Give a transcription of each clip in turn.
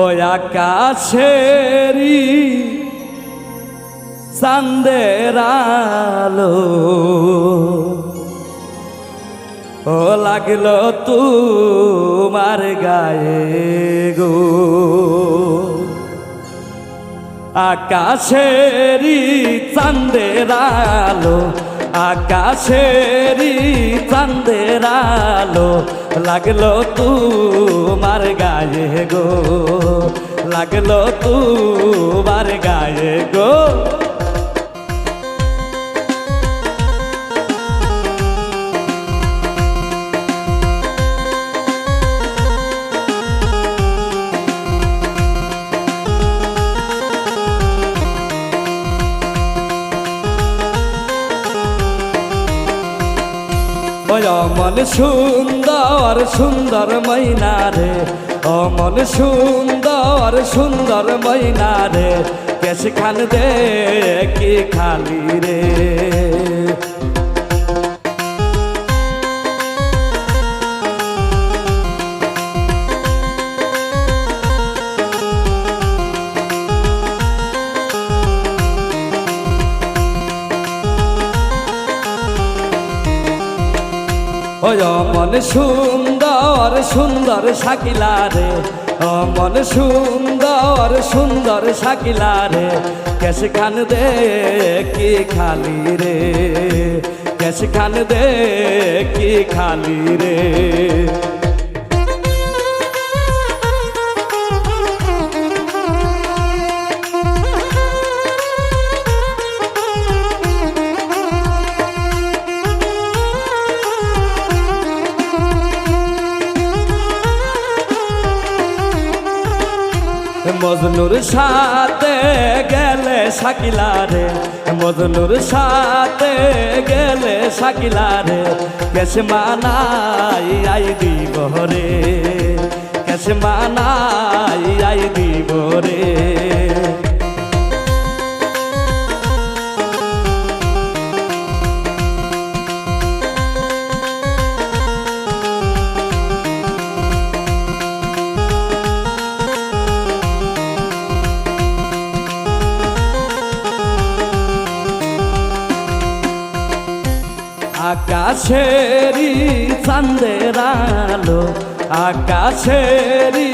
ওই আকাশেরই চাঁদের আলো ও লাগলো তোমার গায়ে গো। আকাশেরই চাঁদের আলো, আকাশেরই চাঁদের আলো লাগলো তোমার গায়ে গো, লাগলো তোমার গায়ে গো। অমন সুন্দর সুন্দর ময়না রে, অমন সুন্দর সুন্দর ময়না রে, কেশ খান দে কি খালি রে। অমন সুন্দর সুন্দর শাকিলা রে, অমন সুন্দর সুন্দর শাকিলা রে, কেশ খান দে কি খালি রে, কেশ খান দে কি খালি রে। মজনুর সাথে গেলে শাকিলা রে, মজনুর সাথে গেলে শাকিলা রে, কেশ মানাই আই দিব রে, কেশ মানাই আই দিব রে। আকাশেরই চাঁদের আলো, আকাশেরই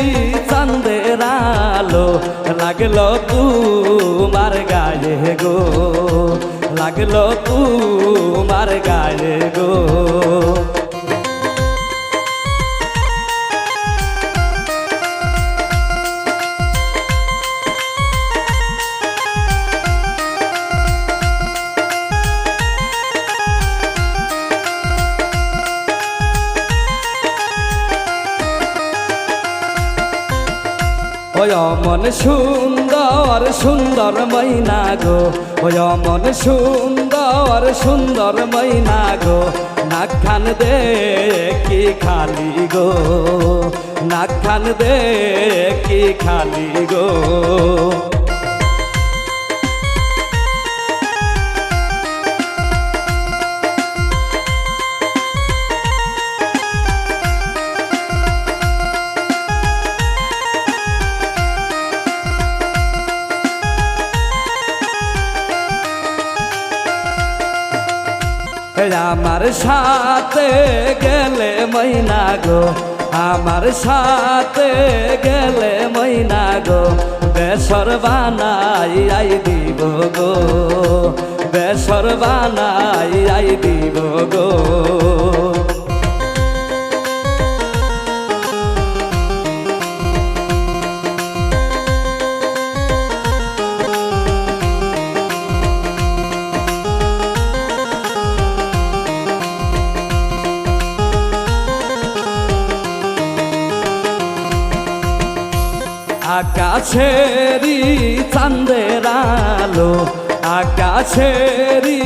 চাঁদের আলো লাগলো তোমার গায়ে গো, লাগলো তোমার গায়ে গো। ওই অমন সুন্দর সুন্দর ময়না গো, ওই অমন সুন্দর সুন্দর ময়না গো, নাক খান দে কি খালি গো, নাক খান দে কি খালি গো। আমার সাথে গেলে ময়না গো, আমার সাথে গেলে ময়না গো, বেসর বানাই আই দিব গো, বেসর বানাই আই দিব গো। আকাশেরই চাঁদের আলো, আকাশেরই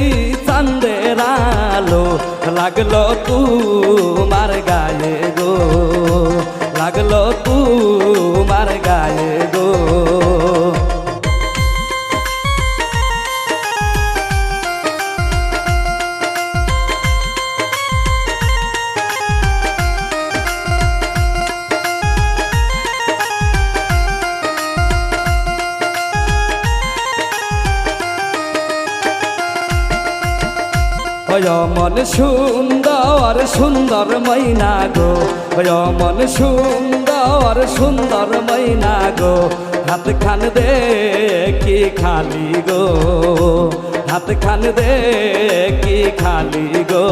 চাঁদের আলো লাগলো তোমার গায়ে গো, লাগলো তোমার গায়ে গো। অমন সুন্দর সুন্দর ময়না গো, অমন সুন্দর সুন্দর ময়না গো, হাত খান দে কি খালি গো, হাত খান দে কি খালি গো।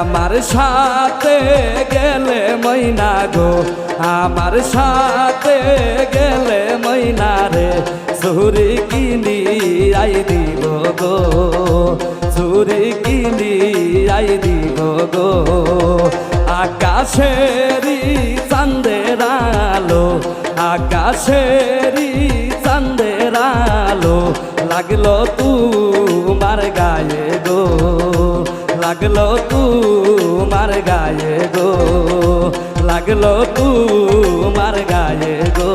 আমার সাথে গেলে ময়না গো, আমার সাথে গেলে ময়না রে, চুরি কিনি আই দিব গো, চুরি কিনি আই দিব গো। আকাশেরি চাঁদের আলো, আকাশেরি চাঁদের আলো, লাগলো তোমার গায়ে গো, লাগলো তোমার গায়ে গো, লাগলো তোমার গায়ে গো,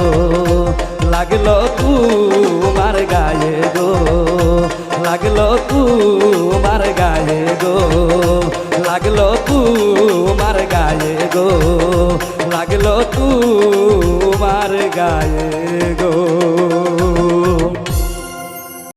লাগলো তোমার গায়ে গো, লাগলো তোমার গায়ে গো, লাগলো তোমার গায়ে গো, লাগলো তোমার গায়ে।